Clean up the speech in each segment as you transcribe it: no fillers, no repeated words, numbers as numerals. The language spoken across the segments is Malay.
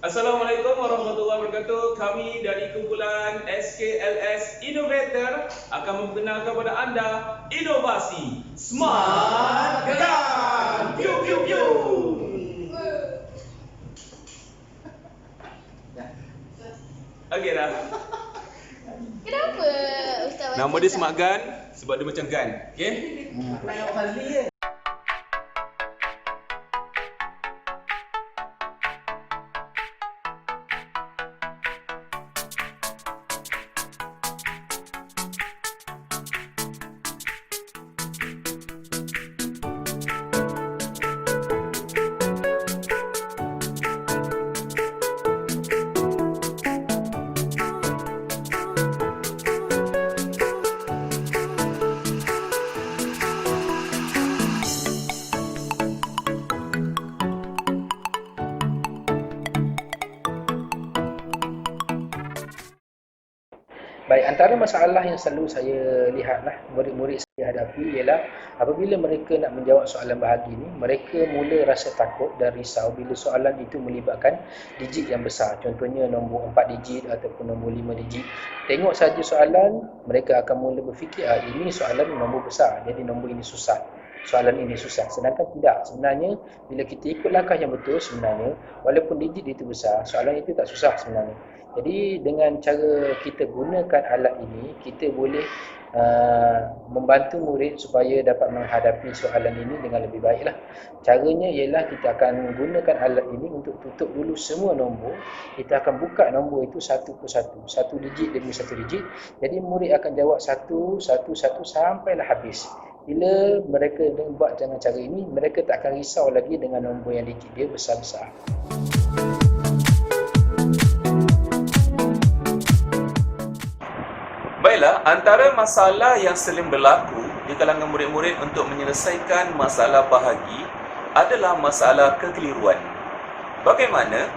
Assalamualaikum warahmatullahi wabarakatuh. Kami dari kumpulan SKLS Innovator akan memperkenalkan kepada anda inovasi Smart Gerak. Piu piu piu. Okey dah. Kenapa Ustaz Nama dia Smart Gun sebab dia macam gun. Okey? Baik, antara masalah yang selalu saya lihatlah murid-murid saya hadapi ialah apabila mereka nak menjawab soalan bahagi ni, mereka mula rasa takut dan risau bila soalan itu melibatkan digit yang besar. Contohnya nombor 4 digit ataupun nombor 5 digit. Tengok saja soalan, mereka akan mula berfikir, ini soalan nombor besar, jadi nombor ini susah. Soalan ini susah. Sedangkan tidak. Sebenarnya, bila kita ikut langkah yang betul sebenarnya, walaupun digit itu besar, soalan itu tak susah sebenarnya. Jadi dengan cara kita gunakan alat ini, kita boleh membantu murid supaya dapat menghadapi soalan ini dengan lebih baiklah. Caranya ialah kita akan gunakan alat ini untuk tutup dulu semua nombor. Kita akan buka nombor itu satu persatu, satu digit demi satu digit. Jadi murid akan jawab satu sampailah habis. Bila mereka buat dengan cara ini, mereka tak akan risau lagi dengan nombor yang digit dia besar-besar. Baiklah, antara masalah yang sering berlaku di kalangan murid-murid untuk menyelesaikan masalah bahagi adalah masalah kekeliruan. Bagaimana?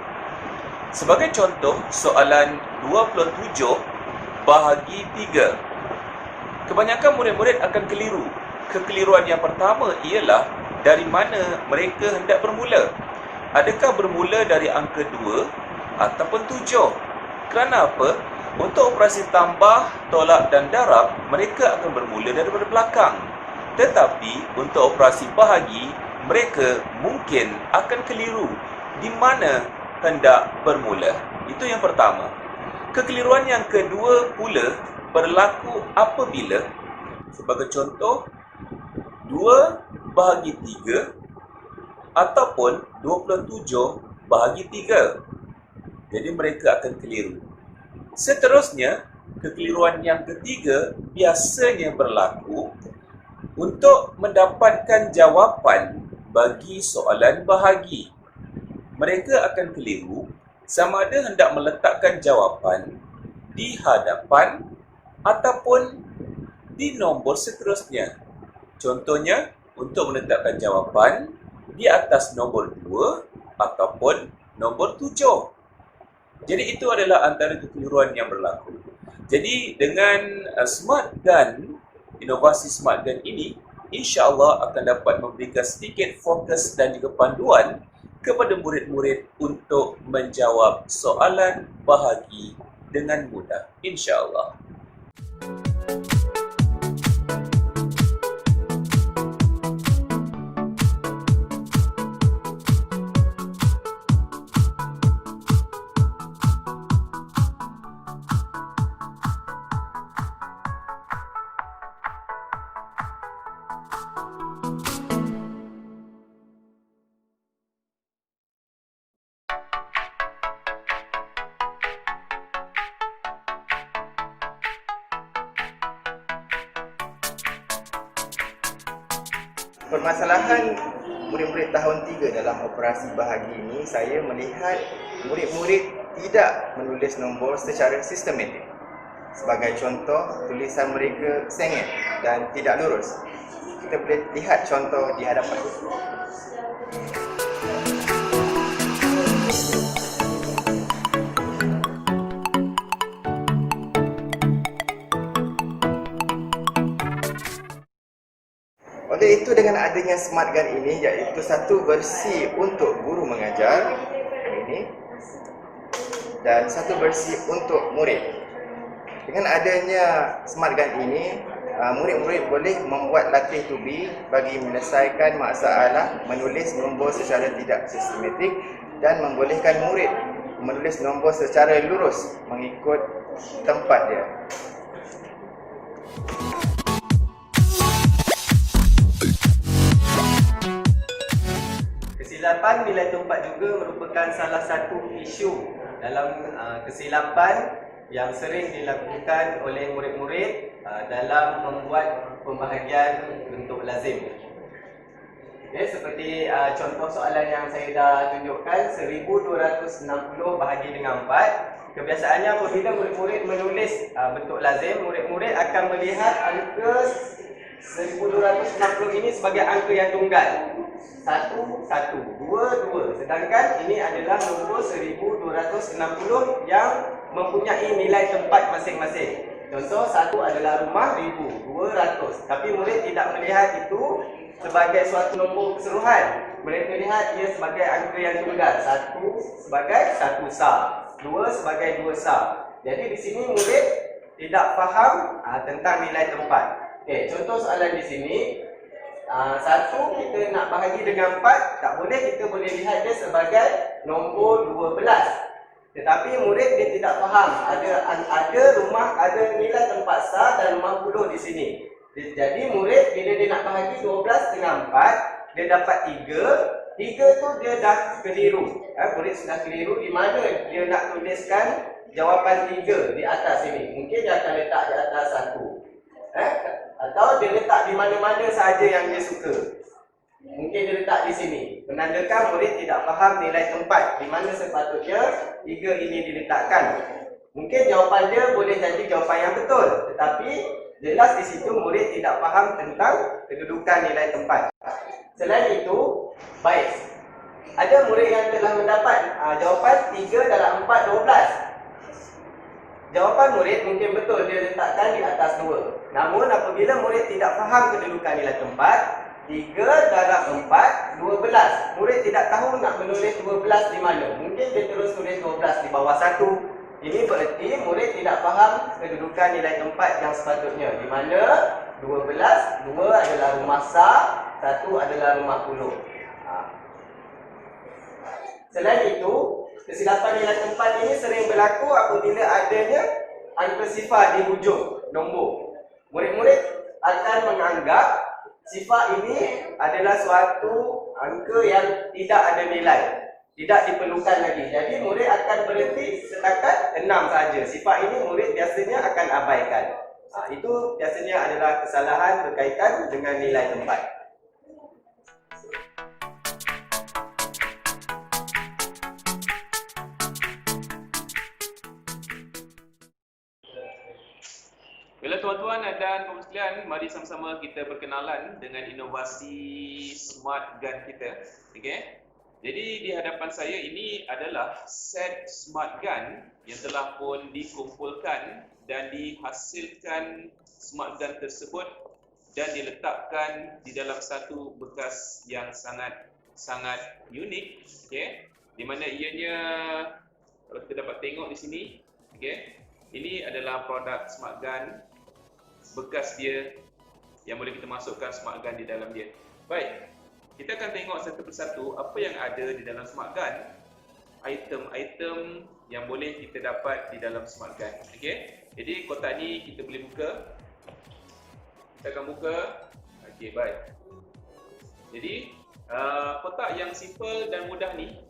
Sebagai contoh, soalan 27 bahagi 3. Kebanyakan murid-murid akan keliru. Kekeliruan yang pertama ialah dari mana mereka hendak bermula. Adakah bermula dari angka 2 ataupun 7? Kerana apa? Untuk operasi tambah, tolak dan darab, mereka akan bermula daripada belakang. Tetapi untuk operasi bahagi, mereka mungkin akan keliru di mana hendak bermula. Itu yang pertama. Kekeliruan yang kedua pula berlaku apabila, sebagai contoh, 2 bahagi 3 ataupun 27 bahagi 3. Jadi mereka akan keliru. Seterusnya, kekeliruan yang ketiga biasanya berlaku untuk mendapatkan jawapan bagi soalan bahagi. Mereka akan keliru sama ada hendak meletakkan jawapan di hadapan ataupun di nombor seterusnya. Contohnya, untuk menetapkan jawapan di atas nombor 2 ataupun nombor 7. Jadi itu adalah antara kekeliruan yang berlaku. Jadi dengan Smart Gun, inovasi Smart Gun ini, insya-Allah akan dapat memberikan sedikit fokus dan juga panduan kepada murid-murid untuk menjawab soalan bahagi dengan mudah, insya-Allah. Permasalahan murid-murid tahun 3 dalam operasi bahagi ini, saya melihat murid-murid tidak menulis nombor secara sistematik. Sebagai contoh, tulisan mereka sengit dan tidak lurus. Kita boleh lihat contoh di hadapan. Oleh itu, dengan adanya Smart Gun ini, iaitu satu versi untuk guru mengajar, ini dan satu bersih untuk murid. Dengan adanya smart gun ini, murid-murid boleh membuat latih tubi bagi menyelesaikan masalah menulis nombor secara tidak sistematik dan membolehkan murid menulis nombor secara lurus mengikut tempat dia. Kesilapan nilai tempat juga merupakan salah satu isu dalam kesilapan yang sering dilakukan oleh murid-murid dalam membuat pembahagian bentuk lazim. Okay, seperti contoh soalan yang saya dah tunjukkan, 1260 bahagi dengan 4. Kebiasaannya apabila murid-murid menulis bentuk lazim, murid-murid akan melihat angka 1260 ini sebagai angka yang tunggal. 1, 1, 2, 2. Sedangkan ini adalah nombor 1260 yang mempunyai nilai tempat masing-masing. Contoh, 1 adalah rumah 1200. Tapi murid tidak melihat itu sebagai suatu nombor keseluruhan. Murid melihat ia sebagai angka yang tunggal. 1 sebagai 1 sah, 2 sebagai 2 sah. Jadi di sini murid tidak faham tentang nilai tempat. Okey, contoh soalan di sini. 1 kita nak bahagi dengan 4, tak boleh, kita boleh lihat dia sebagai nombor 12. Tetapi murid dia tidak faham ada rumah, ada nilai tempat sah dan 50 di sini. Jadi murid bila dia nak bahagi 12 dengan 4, dia dapat 3. 3 tu dia dah keliru. Murid sudah keliru di mana dia nak tuliskan jawapan 3 di atas sini. Mungkin dia akan letak di atas 1. Atau dia letak di mana-mana sahaja yang dia suka. Mungkin dia letak di sini. Menandakan murid tidak faham nilai tempat di mana sepatutnya 3 ini diletakkan. Mungkin jawapan dia boleh jadi jawapan yang betul, tetapi jelas di situ murid tidak faham tentang kedudukan nilai tempat. Selain itu, baik, ada murid yang telah mendapat jawapan 3 dalam 4, 12. Jawapan murid mungkin betul dia letakkan di atas 2. Namun apabila murid tidak faham kedudukan nilai tempat, 3 darab 4, 12. Murid tidak tahu nak menulis 12 di mana. Mungkin dia terus tulis 12 di bawah 1. Ini bererti murid tidak faham kedudukan nilai tempat yang sepatutnya. Di mana 12, 2 adalah rumah sah, 1 adalah rumah puluh. Selain itu, kesilapan nilai tempat ini sering berlaku apabila adanya angka sifar di hujung nombor. Murid-murid akan menganggap sifar ini adalah suatu angka yang tidak ada nilai, tidak diperlukan lagi. Jadi murid akan berhenti setakat 6 saja. Sifar ini murid biasanya akan abaikan. Itu biasanya adalah kesalahan berkaitan dengan nilai tempat. Baiklah tuan-tuan dan puan sekalian, mari sama-sama kita berkenalan dengan inovasi smart gun kita. Okey. Jadi di hadapan saya ini adalah set smart gun yang telah pun dikumpulkan dan dihasilkan smart gun tersebut dan diletakkan di dalam satu bekas yang sangat unik, okey. Di mana ianya, kalau kita dapat tengok di sini, okey. Ini adalah produk smart gun bekas dia yang boleh kita masukkan smart gun di dalam dia. Baik, kita akan tengok satu persatu apa yang ada di dalam smart gun. Item-item yang boleh kita dapat di dalam smart gun. Okey. Jadi kotak ni kita boleh buka. Kita akan buka. Okey, baik. Jadi kotak yang simple dan mudah ni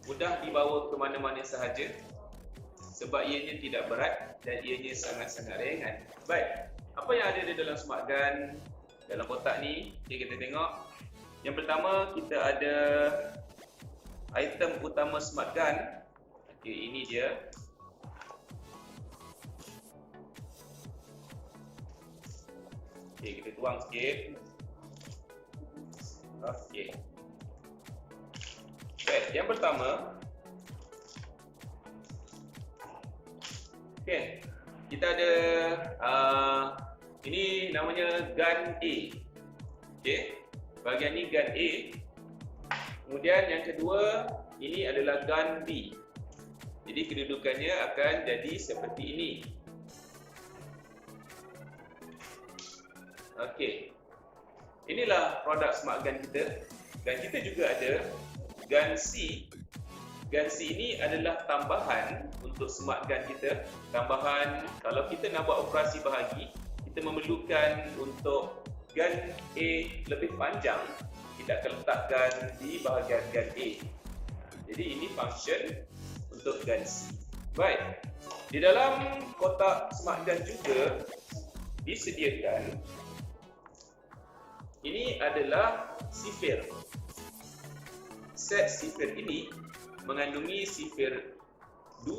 mudah dibawa ke mana-mana sahaja sebab ianya tidak berat dan ianya sangat-sangat ringan. Baik, apa yang ada di dalam smart gun dalam kotak ni? Okay, kita tengok. Yang pertama kita ada item utama smart gun. Okay, ini dia. Okay, kita tuang sikit. Okay. Baik, yang pertama, okay, kita ada ini namanya gun A. Okay, bahagian ni gun A. Kemudian yang kedua, ini adalah gun B. Jadi kedudukannya akan jadi seperti ini. Okey. Inilah produk smart gun kita. Dan kita juga ada gun C. Gun C ini adalah tambahan untuk smart gun kita. Tambahan kalau kita nak buat operasi bahagi, kita memerlukan untuk gun A lebih panjang, kita akan letakkan di bahagian gun A. Jadi ini function untuk gun C. Baik. Di dalam kotak smart gun juga disediakan ini adalah sifir. Set sifir ini mengandungi sifir 2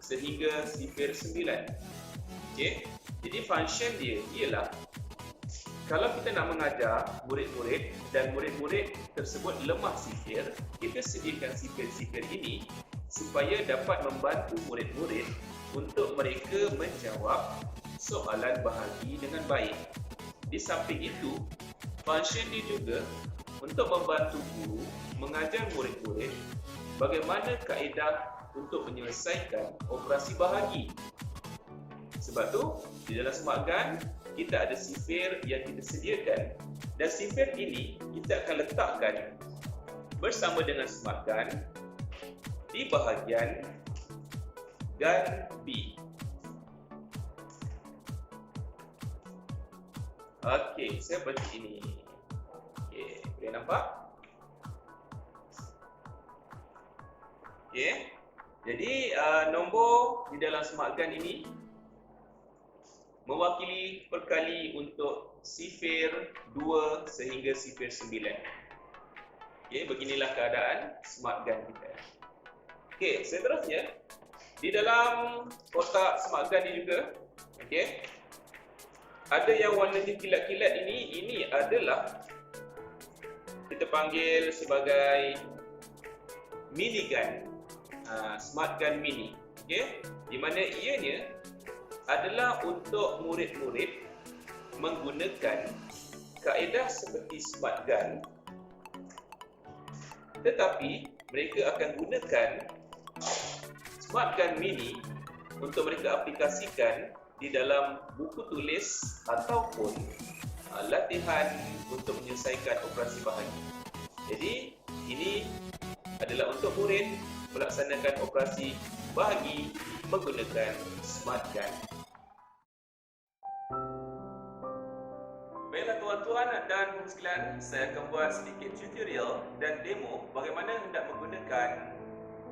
sehingga sifir 9. Okey. Jadi function dia ialah kalau kita nak mengajar murid-murid dan murid-murid tersebut lemah sifir, kita sediakan sifir-sifir ini supaya dapat membantu murid-murid untuk mereka menjawab soalan bahagi dengan baik. Di samping itu, function ini juga untuk membantu guru mengajar murid-murid bagaimana kaedah untuk menyelesaikan operasi bahagi. Sebab tu, di dalam smart gun, kita ada sifir yang kita sediakan dan sifir ini kita akan letakkan bersama dengan smart gun di bahagian gun B. Okey, seperti ini. Okey, boleh nampak? Okey. Jadi nombor di dalam smart gun ini mewakili perkali untuk sifir 2 sehingga sifir 9. Okey, beginilah keadaan smart gun kita. Okey, seterusnya di dalam kotak smart gun ini juga, okey, ada yang warnanya kilat-kilat ini adalah kita panggil sebagai mini gun, smart gun mini, okey, di mana ianya adalah untuk murid-murid menggunakan kaedah seperti smart gun, tetapi mereka akan gunakan smart gun mini untuk mereka aplikasikan di dalam buku tulis ataupun latihan untuk menyelesaikan operasi bahagi. Jadi ini adalah untuk murid melaksanakan operasi bahagi menggunakan smart gun. Baiklah tuan-tuan dan puan sekalian, saya akan buat sedikit tutorial dan demo bagaimana hendak menggunakan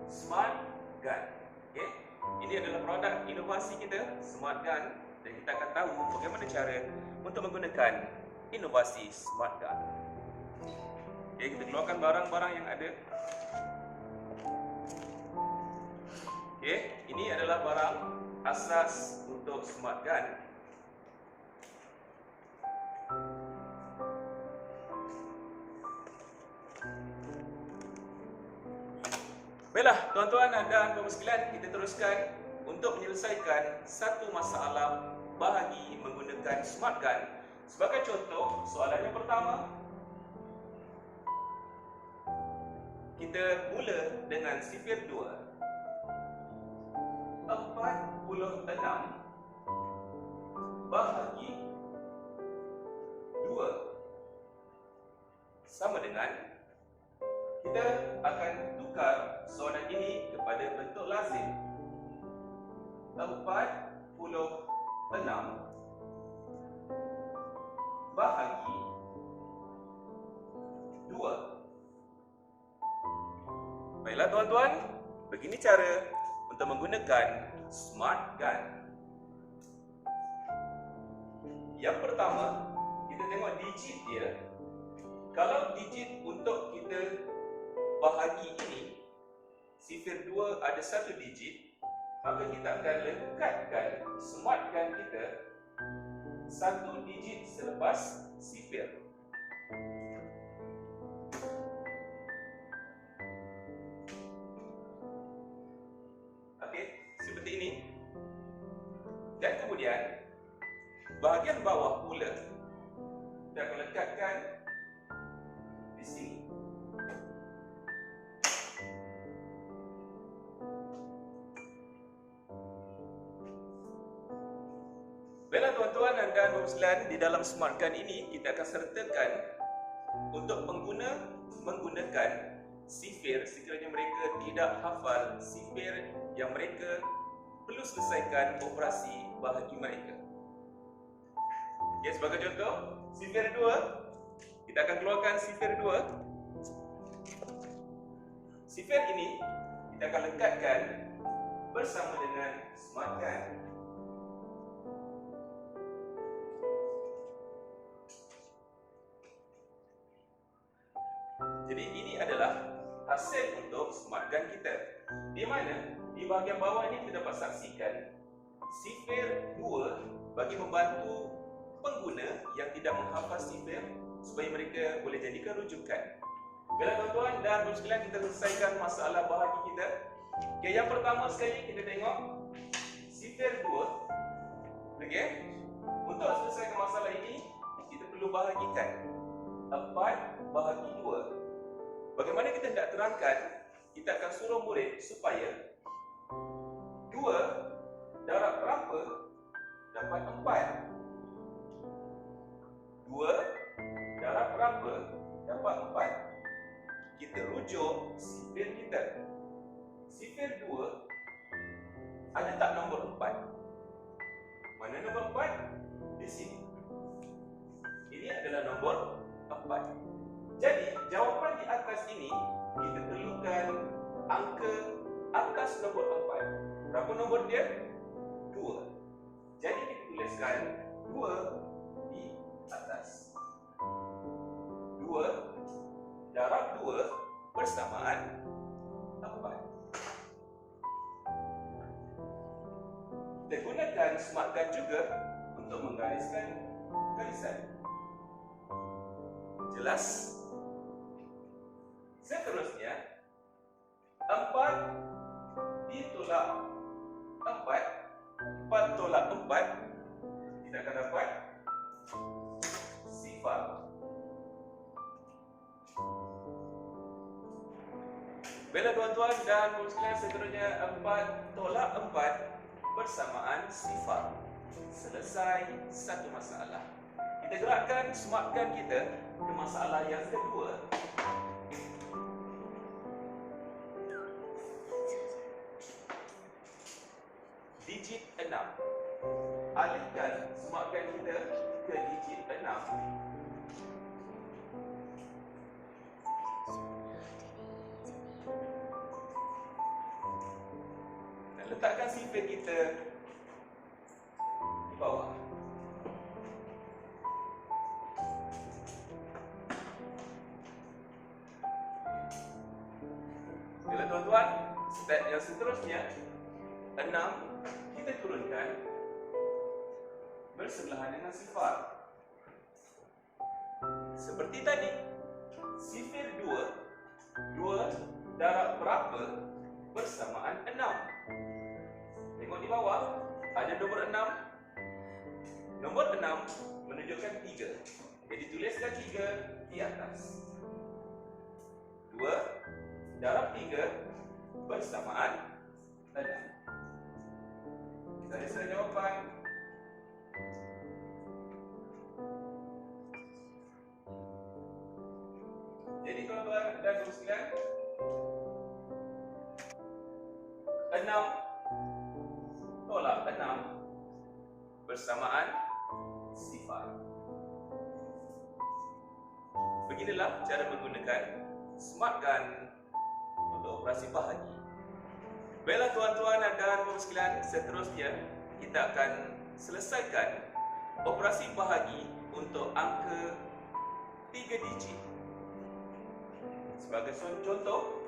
smart gun. Okey. Ini adalah produk inovasi kita, smart gun, dan kita akan tahu bagaimana cara untuk menggunakan inovasi smart gun. Okey, kita keluarkan barang-barang yang ada. Okey, ini adalah barang asas untuk smart gun. Baiklah, tuan-tuan dan puan sekalian, kita teruskan untuk menyelesaikan satu masalah bahagi menggunakan smart gun. Sebagai contoh, soalan yang pertama, kita mula dengan sifir 2. 46 bahagi 2 sama dengan, kita akan tukar soalan ini kepada bentuk lazim. 46 bahagi 2. Baiklah tuan-tuan, begini cara untuk menggunakan smart gun. Yang pertama, kita tengok digit dia. Kalau digit untuk kita bahagi ini, sifir 2 ada satu digit, maka kita akan lekatkan smart gun kita satu digit selepas sifir. Okey, seperti ini. Dan kemudian bahagian bawah pula kita akan lekatkan di sini. tuan-tuan dan puan sekalian, di dalam Smart Gun ini kita akan sertakan untuk pengguna menggunakan sifir sekiranya mereka tidak hafal sifir yang mereka perlu selesaikan operasi bahagi mereka. Okay, sebagai contoh, sifir 2, kita akan keluarkan sifir 2. Sifir ini kita akan lekatkan bersama dengan Smart Gun. Jadi ini adalah hasil untuk Smart Gun kita, di mana di bahagian bawah ini kita dapat saksikan sifir 2 bagi membantu pengguna yang tidak menghafal sifir supaya mereka boleh jadikan rujukan. Baiklah tuan-tuan dan puan sekalian, kita selesaikan masalah bahagi kita. Okay, yang pertama sekali kita tengok sifir 2. Okay, untuk selesaikan masalah ini kita perlu bahagikan 4 bahagi 2. Bagaimana kita hendak terangkan, kita akan suruh murid supaya 2 darab berapa dapat 4. 2 darab berapa dapat 4. Kita rujuk sifir kita. Sifir 2 ada tak nombor 4? Mana nombor 4? Di sini. Ini adalah nombor 4. Jadi, jawapan di atas ini kita perlukan angka atas nombor 4. Berapa nombor dia? 2. Jadi kita tuliskan 2 di atas. 2 darab 2 bersamaan 4. Kita gunakan Smart Gun juga untuk menggariskan garisan. Jelas? Seterusnya, 4 ditolak 4. 4 tolak 4, kita akan dapat sifar. Baiklah tuan-tuan dan puan sekalian, seterusnya 4 tolak 4 bersamaan sifar. Selesai satu masalah. Kita gerakkan Smart Gun kita ke masalah yang kedua. Digit 6. Alihkan Smart Gun kita ke digit 6. Dan letakkan sifir kita di bawah. Bila tuan-tuan, step yang seterusnya 6 kita turunkan bersebelahan dengan sifar. Seperti tadi, sifir 2 darab berapa bersamaan 6. Tengok di bawah, ada nombor 6. Nombor 6 menunjukkan 3. Jadi tuliskan 3 di atas. 2 darab 3 bersamaan 6. Kita ada jawapan. Jadi tuan-tuan dan puan sekalian, 6 tolak 6 bersamaan sifar. Beginilah cara menggunakan Smart Gun untuk operasi bahagi. Baiklah tuan-tuan dan puan sekalian, seterusnya kita akan selesaikan operasi bahagi untuk angka 3 digit. Sebagai contoh,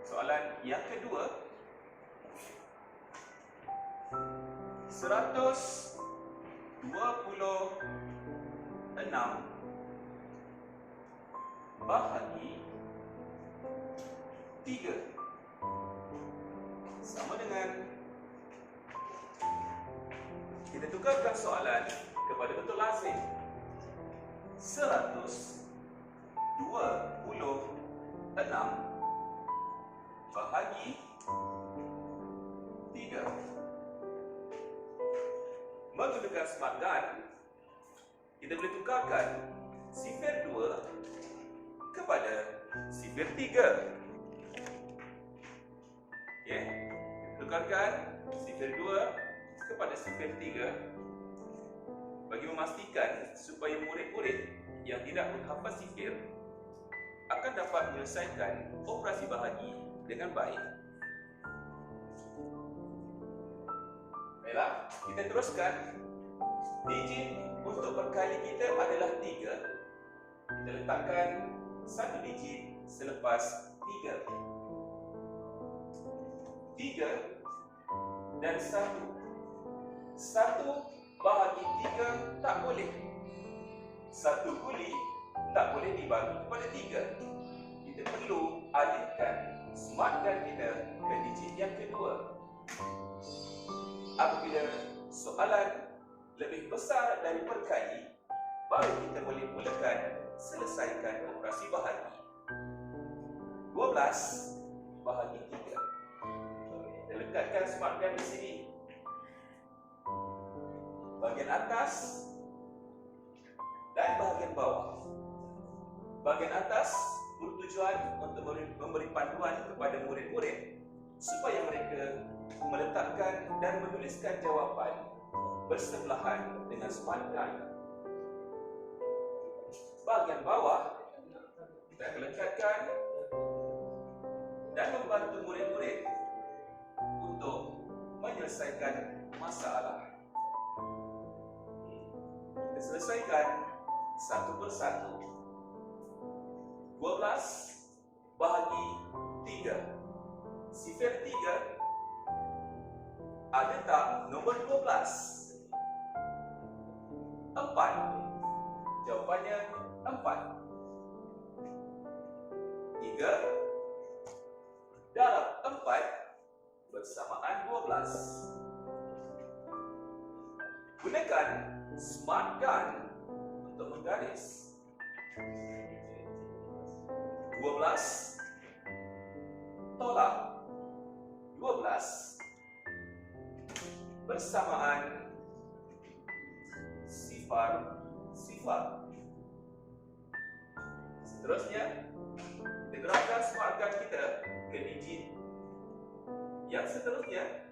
soalan yang kedua, 126 bahagi 3 sama dengan, kita tukarkan soalan kepada bentuk lazim. 126 bahagi 3. menggunakan smart gun, kita boleh tukarkan sifir 2 kepada sifir 3. Okey, tukarkan sifir 2 kepada sifir 3 bagi memastikan supaya murid-murid yang tidak menghafal sifir akan dapat menyelesaikan operasi bahagi dengan baik. Baiklah, kita teruskan. Digit untuk perkali kita adalah 3. Kita letakkan satu digit selepas 3. 3 dan 1. 1 bahagi 3 tak boleh. 1 kuli tak boleh dibagi kepada 3. Kita perlu alihkan smart gun kita ke digit yang kedua. Apabila soalan lebih besar dari perkali, baru kita boleh mulakan selesaikan operasi bahagi. 12 bahagi 3. Kita lekatkan smart gun di sini. Bahagian atas dan bahagian bawah. Bahagian atas bertujuan untuk memberi panduan kepada murid-murid supaya mereka meletakkan dan menuliskan jawapan bersebelahan dengan smart gun. Bahagian bawah kita akan lekatkan dan membantu murid-murid untuk menyelesaikan masalah. Kita selesaikan satu persatu. 12 bahagi 3. Sifir 3 ada tak nombor 12? 4. Jawapannya 4. 3 darab 4 bersamaan 12. Gunakan smart gun untuk menggaris. 12 tolak 12 bersamaan sifar. Seterusnya, kita gerakkan smart gun kita ke digit yang seterusnya,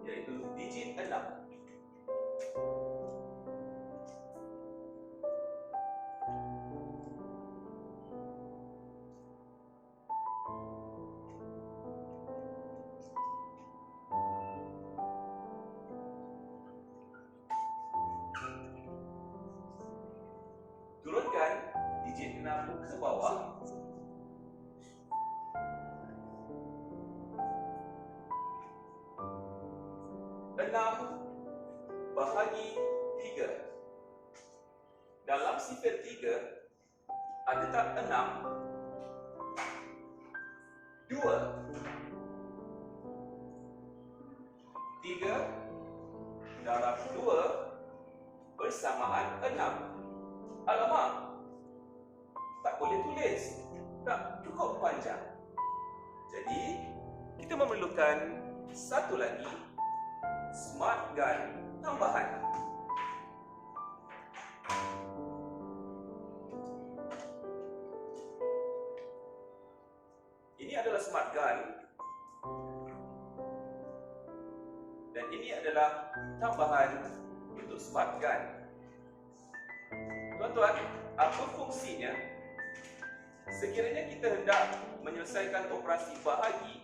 iaitu digit 6. Turunkan digit 6 ke bawah. Enam bahagi 3. Dalam sifir 3 ada tak 6? 2. 3 darab 2 bersamaan 6. Alamak, tak boleh tulis, tak cukup panjang. Jadi, kita memerlukan satu lagi smart gun tambahan. Ini adalah smart gun dan ini adalah tambahan untuk smart gun. Tuan-tuan, apa fungsinya? Sekiranya kita hendak menyelesaikan operasi bahagi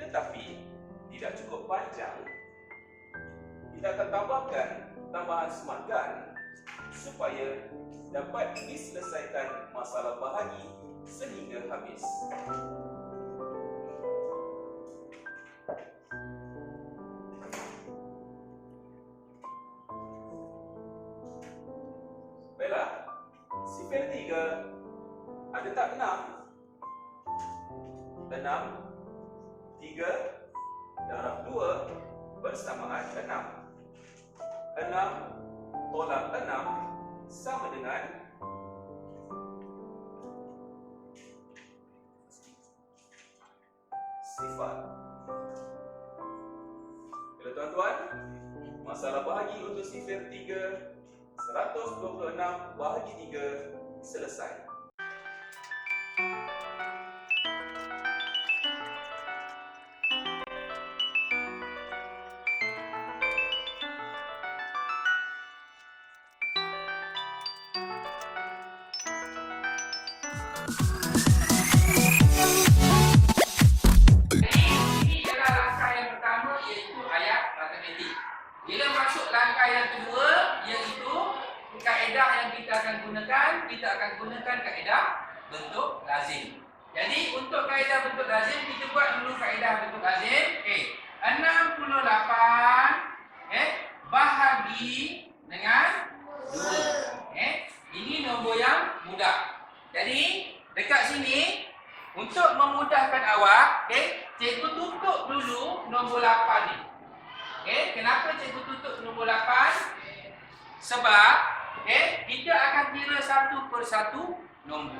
tetapi tidak cukup panjang, kita akan tambahkan tambahan smart gun supaya dapat diselesaikan masalah bahagi sehingga habis. Baiklah, sifir 3 ada tak 6? 6. 3 darab 2 bersamaan 6. 6 tolak 6 sama dengan sifar. Bila tuan-tuan, masalah bahagi untuk sifir 3, 126 bahagi 3 selesai. Ini adalah langkah yang pertama, iaitu ayat matematik. Bila masuk langkah yang kedua, iaitu kaedah yang kita akan gunakan kaedah bentuk lazim. Jadi untuk kaedah bentuk lazim, kita buat dulu kaedah bentuk lazim. 68 bahagi dengan 2. Ini nombor yang mudah. Jadi dekat sini, untuk memudahkan awak, cikgu tutup dulu nombor 8 ni. Kenapa cikgu tutup nombor 8? Sebab kita akan kira satu per satu nombor.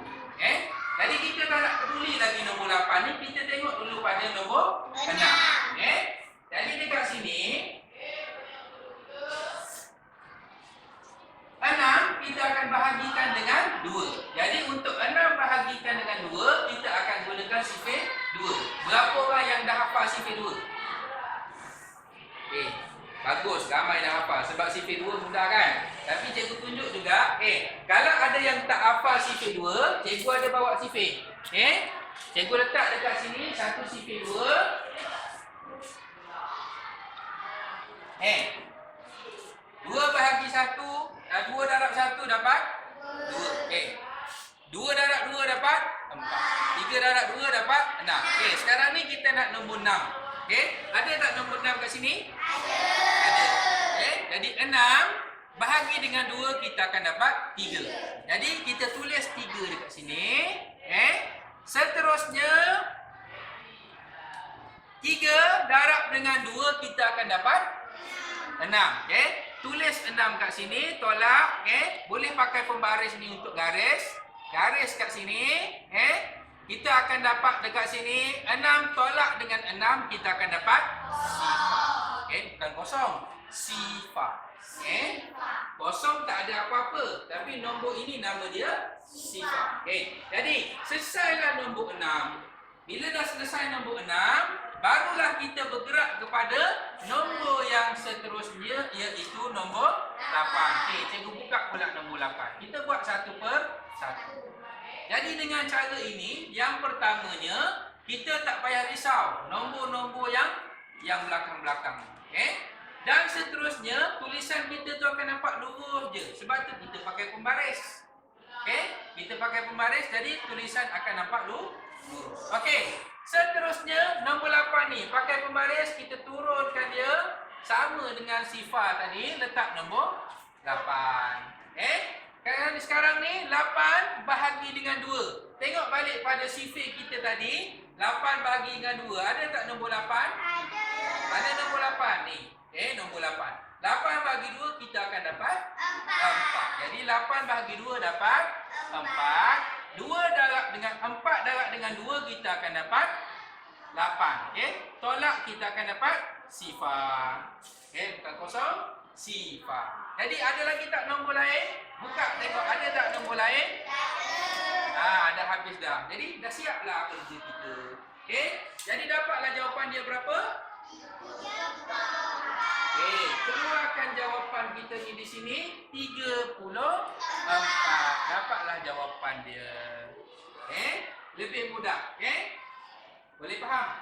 Jadi kita tak nak peduli lagi nombor 8 ni, kita tengok dulu pada nombor 6. Jadi dekat sini 6 kita akan bahagikan dengan 2. Jadi untuk 6 bahagikan dengan 2, kita akan gunakan sifir 2. Berapa orang yang dah hafal sifir 2? Bagus, ramai dah hafal. Sebab sifir 2 mudah kan? Tapi cikgu tunjuk juga, kalau ada yang tak hafal sifir 2, cikgu ada bawa sifir. Cikgu letak dekat sini satu sifir 2. 2 bahagi 1, 2 darab 1 dapat 2. 2 darab 2 dapat 4. 3 darab 2 dapat 6. Sekarang ni kita nak nombor 6. Ada tak nombor 6 kat sini? Ada. Jadi 6 bahagi dengan 2, kita akan dapat 3. Jadi kita tulis 3 dekat sini. Seterusnya 3 darab dengan 2, kita akan dapat 6. Tulis 6 kat sini, tolak. Boleh pakai pembaris ni untuk garis. Garis kat sini. Kita akan dapat dekat sini 6 tolak dengan 6, kita akan dapat sifar. Bukan kosong, sifar. Kosong tak ada apa-apa, tapi nombor ini nama dia sifar. Jadi selesailah nombor 6. Bila dah selesai nombor 6, barulah kita bergerak kepada nombor yang seterusnya, iaitu nombor 8. Cikgu buka pula nombor 8. Kita buat satu per satu. Jadi dengan cara ini, yang pertamanya, kita tak payah risau nombor-nombor yang belakang-belakang. Dan seterusnya, tulisan kita tu akan nampak lurus je. Sebab tu kita pakai pembaris. Kita pakai pembaris, jadi tulisan akan nampak lurus. Seterusnya, nombor 8 ni, pakai pembaris, kita turunkan dia sama dengan sifar tadi, letak nombor 8. Sekarang ni 8 bahagi dengan 2. Tengok balik pada sifir kita tadi, 8 bahagi dengan 2. Ada tak nombor 8? Ada. Mana nombor 8 ni? Nombor 8. 8 bahagi 2, kita akan dapat 4. Jadi 8 bahagi 2 dapat 4. 4 darab dengan 2, kita akan dapat 8. Tolak, kita akan dapat sifar. Bukan kosong, sifar. Jadi ada lagi tak nombor lain? Buka tengok, ada tak nombor lain? Dah habis dah. Jadi dah siaplah kerja kita. Jadi dapatlah jawapan dia berapa? 34. Keluarkan jawapan kita ni di sini 34. Dapatlah jawapan dia. Lebih mudah. Boleh faham?